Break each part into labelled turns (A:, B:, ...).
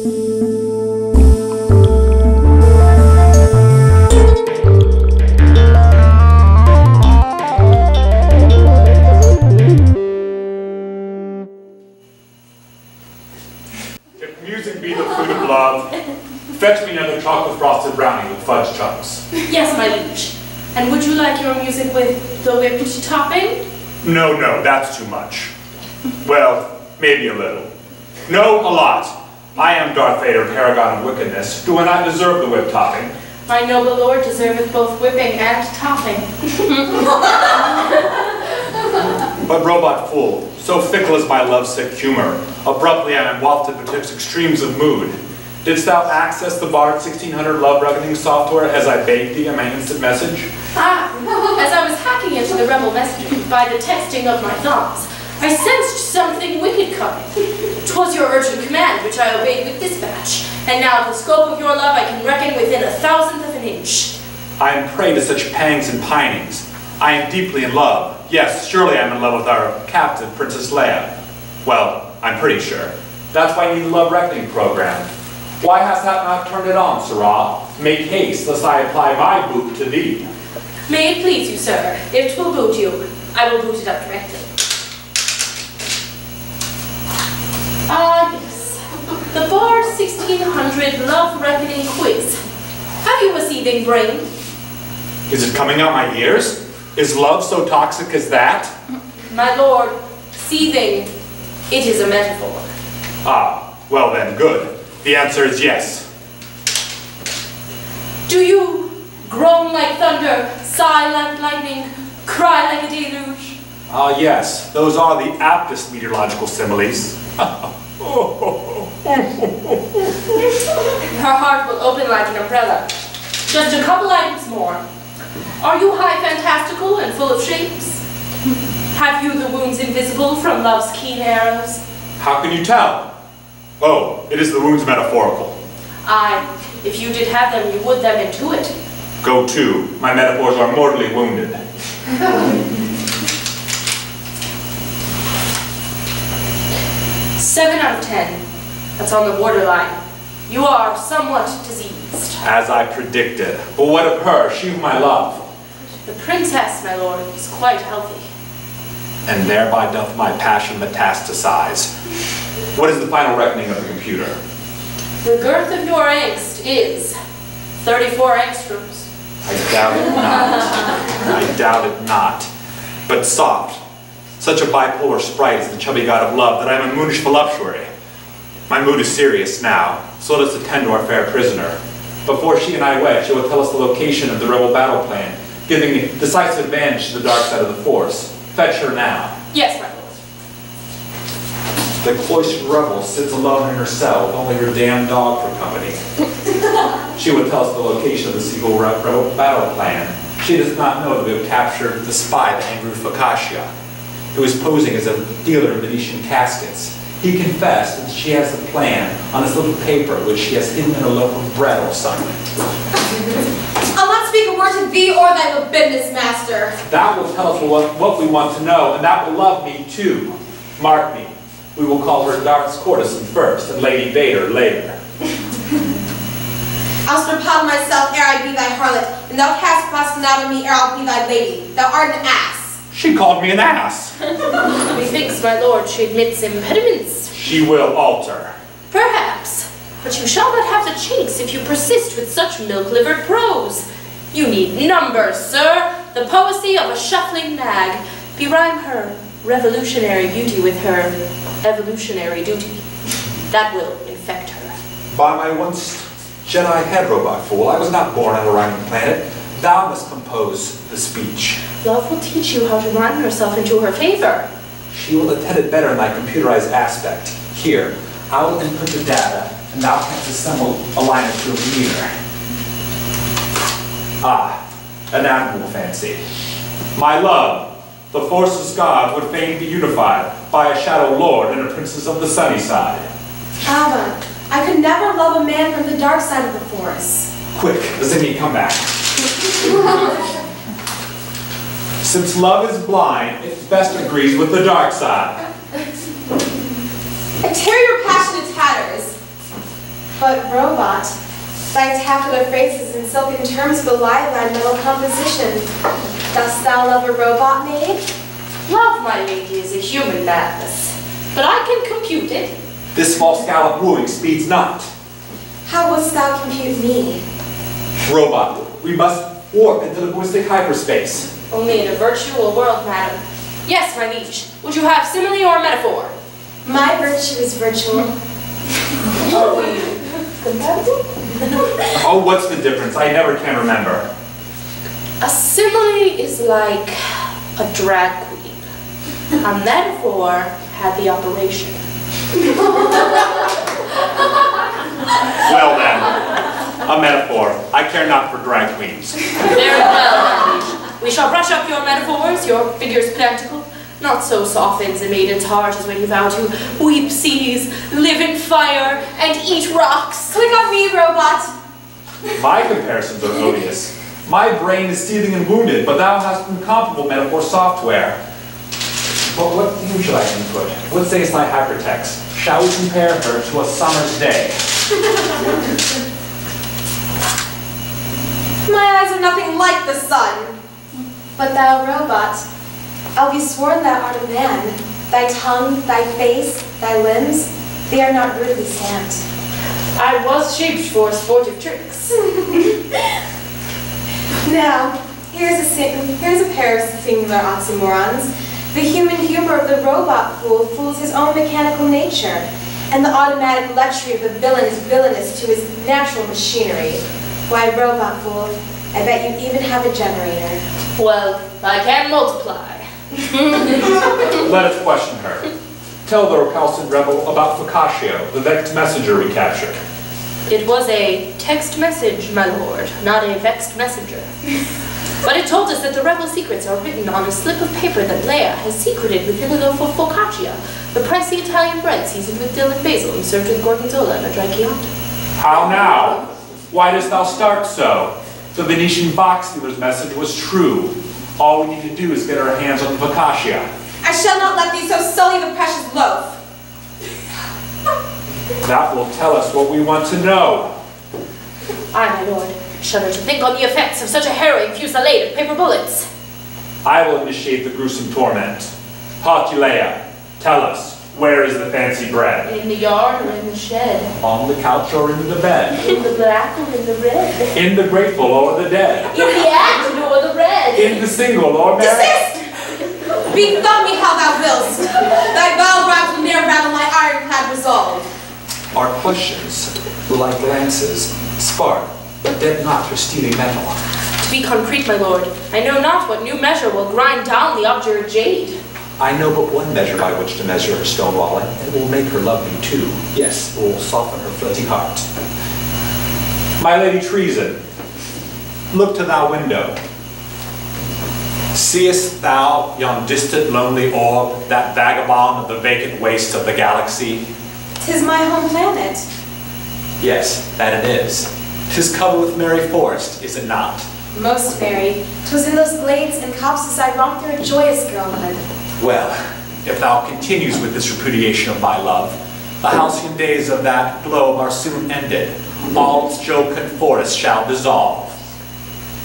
A: Fetch me another chocolate frosted brownie with fudge chunks.
B: Yes, my liege. And would you like your music with the whipped topping?
A: No, that's too much. Well, maybe a little. No, a lot. I am Darth Vader, paragon of wickedness. Do I not deserve the whipped topping?
B: My noble lord deserveth both whipping and topping.
A: But robot fool, so fickle is my lovesick humor. Abruptly I am wafted betwixt extremes of mood. Didst thou access the Bard 1600 love reckoning software as I bade thee in my instant message?
B: As I was hacking into the rebel messaging by the texting of my thumbs, I sensed something wicked coming. 'Twas your urgent command which I obeyed with dispatch, and now the scope of your love I can reckon within 1,000th of an inch.
A: I am prey to such pangs and pinings. I am deeply in love. Yes, surely I am in love with our captive, Princess Leia. Well, I'm pretty sure. That's why I need the love reckoning program. Why hast thou not turned it on, sirrah? Make haste, lest I apply my boot to thee.
B: May it please you, sir. If 'twill boot you, I will boot it up directly. Yes. The Bard 1600 Love Reckoning Quiz. Have you a seething brain?
A: Is it coming out my ears? Is love so toxic as that?
B: My lord, seething, it is a metaphor.
A: Well then, good. The answer is yes.
B: Do you groan like thunder, sigh like lightning, cry like a deluge?
A: Yes. Those are the aptest meteorological similes.
B: Her heart will open like an umbrella. Just a couple items more. Are you high fantastical and full of shapes? Have you the wounds invisible from love's keen arrows?
A: How can you tell? Oh, it is the wounds metaphorical.
B: Aye, if you did have them, you would them intuit.
A: Go to. My metaphors are mortally wounded.
B: 7 out of 10. That's on the borderline. You are somewhat diseased.
A: As I predicted. But what of her, she whom I love?
B: The princess, my lord, is quite healthy.
A: And thereby doth my passion metastasize. What is the final reckoning of the computer?
B: The girth of your angst is 34 angstroms.
A: I doubt it not. I doubt it not. But soft. Such a bipolar sprite is the chubby god of love that I am a moonish voluptuary. My mood is serious now, so let us attend to our fair prisoner. Before she and I wed, she will tell us the location of the rebel battle plan, giving me decisive advantage to the dark side of the Force. Fetch her now.
B: Yes, my lord.
A: The cloistered rebel sits alone in her cell with only her damn dog for company. She would tell us the location of the Seagull rebel battle plan. She does not know that we have captured the spy, the angry Focaccia, who is posing as a dealer in Venetian caskets. He confessed that she has the plan on this little paper which she has hidden in a loaf of bread or something.
C: I'll not speak a word to thee or thy libidinous master.
A: That will tell us what we want to know, and that will love me too. Mark me. We will call her Darth's courtesan first, and Lady Vader later.
C: I'll surpass myself ere I be thy harlot, and thou cast blasting out of me ere I'll be thy lady. Thou art an ass.
A: She called me an ass.
B: Methinks, my lord, she admits impediments.
A: She will alter.
B: Perhaps. But you shall not have the chase if you persist with such milk-livered prose. You need numbers, sir. The poesy of a shuffling nag. Berhyme her revolutionary beauty with her evolutionary duty. That will infect her.
A: By my once Jedi head, robot fool, I was not born on a rhyming planet. Thou must compose the speech.
B: Love will teach you how to rhyme yourself into her favor.
A: She will attend it better in thy computerized aspect. Here, I will input the data, and thou canst assemble a line or two of meter. An admirable fancy. My love, the forces God would fain be unified by a shadow lord and a princess of the sunny side.
C: Ava, I could never love a man from the dark side of the Force.
A: Quick, Zimmy, come back. Since love is blind, it best agrees with the dark side.
C: I tear your passion to tatters. But robot, thy tabular phrases and silken terms belie thy metal composition. Dost thou love a robot maid?
B: Love, my lady, is a human madness, but I can compute it.
A: This false scallop wooing speeds not.
C: How wouldst thou compute me?
A: Robot, we must warp into linguistic hyperspace.
B: Only in a virtual world, madam. Yes, my liege. Would you have simile or metaphor?
C: My virtue is virtual.
B: Are we compatible?
A: Oh, what's the difference? I never can remember.
B: A simile is like a drag queen. A metaphor had the operation.
A: Well then, a metaphor. I care not for drag queens.
B: Very well, my liege. We shall brush up your metaphors, your figures pedantical. Not so softens a maiden's heart as when you vow to weep seas, live in fire, and eat rocks.
C: Click on me, robot.
A: My comparisons are odious. My brain is seething and wounded, but thou hast incomparable metaphor software. But what theme shall I input? What says thy hypertext? Shall we compare her to a summer's day?
C: My eyes are nothing like the sun. But thou, robot, I'll be sworn thou art a man. Thy tongue, thy face, thy limbs, they are not rudely stamped.
B: I was shaped for sportive tricks.
C: Now, here's a pair of singular oxymorons. The human humor of the robot fool fools his own mechanical nature, and the automatic luxury of the villain is villainous to his natural machinery. Why, robot fool, I bet you even have a generator.
B: Well, I can multiply.
A: Let us question her. Tell the repulsive rebel about Focaccio, the vexed messenger we captured.
B: It was a text message, my lord, not a vexed messenger. But it told us that the rebel secrets are written on a slip of paper that Leia has secreted within a loaf of focaccia, the pricey Italian bread seasoned with dill and basil and served with gorgonzola and a dry Chianti.
A: How now? Why dost thou start so? The Venetian box dealer's message was true. All we need to do is get our hands on the focaccia.
C: I shall not let thee so sully the precious loaf.
A: That will tell us what we want to know.
B: I, my lord, shudder to think on the effects of such a harrowing fusillade of paper bullets.
A: I will initiate the gruesome torment. Leia, tell us, where is the fancy bread?
B: In the yard or in the shed?
A: On the couch or in the bed?
B: In the black or in the red?
A: In the grateful or the dead?
B: In the acted or the red?
A: In the single or married?
C: Desist! Bethought me how thou willst. Thy vile rhymes will ne'er rattle my ironclad resolve.
A: Our questions, like glances, spark, but dead not her steely metal.
B: To be concrete, my lord, I know not what new measure will grind down the obdurate jade.
A: I know but one measure by which to measure her stonewalling, and it will make her love me too. Yes, it will soften her flirty heart. My lady Treason, look to thy window. Seest thou yon distant lonely orb, that vagabond of the vacant waste of the galaxy?
C: 'Tis my home planet.
A: Yes, that it is. 'Tis covered with merry forest, is it not?
C: Most merry. 'Twas in those glades and copses I romped through a joyous girlhood.
A: Well, if thou continues with this repudiation of my love, the halcyon days of that globe are soon ended. All its jocund forest shall dissolve.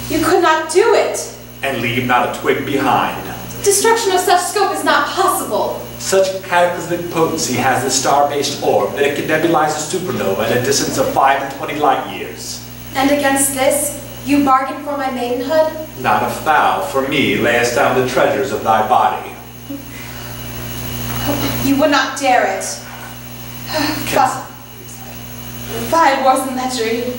C: You could not do it.
A: And leave not a twig behind.
C: Destruction of such scope is not possible.
A: Such cataclysmic potency has this star-based orb that it can nebulize a supernova at a distance of 25 light years.
C: And against this, you bargained for my maidenhood?
A: Not if thou, for me, layest down the treasures of thy body.
C: You would not dare it. Fine, worse than lechery.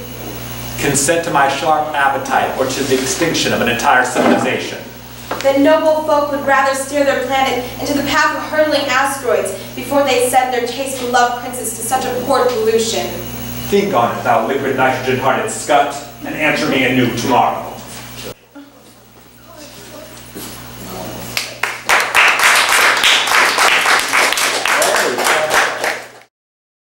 A: Consent to my sharp appetite, or to the extinction of an entire civilization.
C: Then noble folk would rather steer their planet into the path of hurtling asteroids before they send their taste love princes to such a poor pollution.
A: Think on it, thou liquid nitrogen-hearted scut, and answer me anew tomorrow.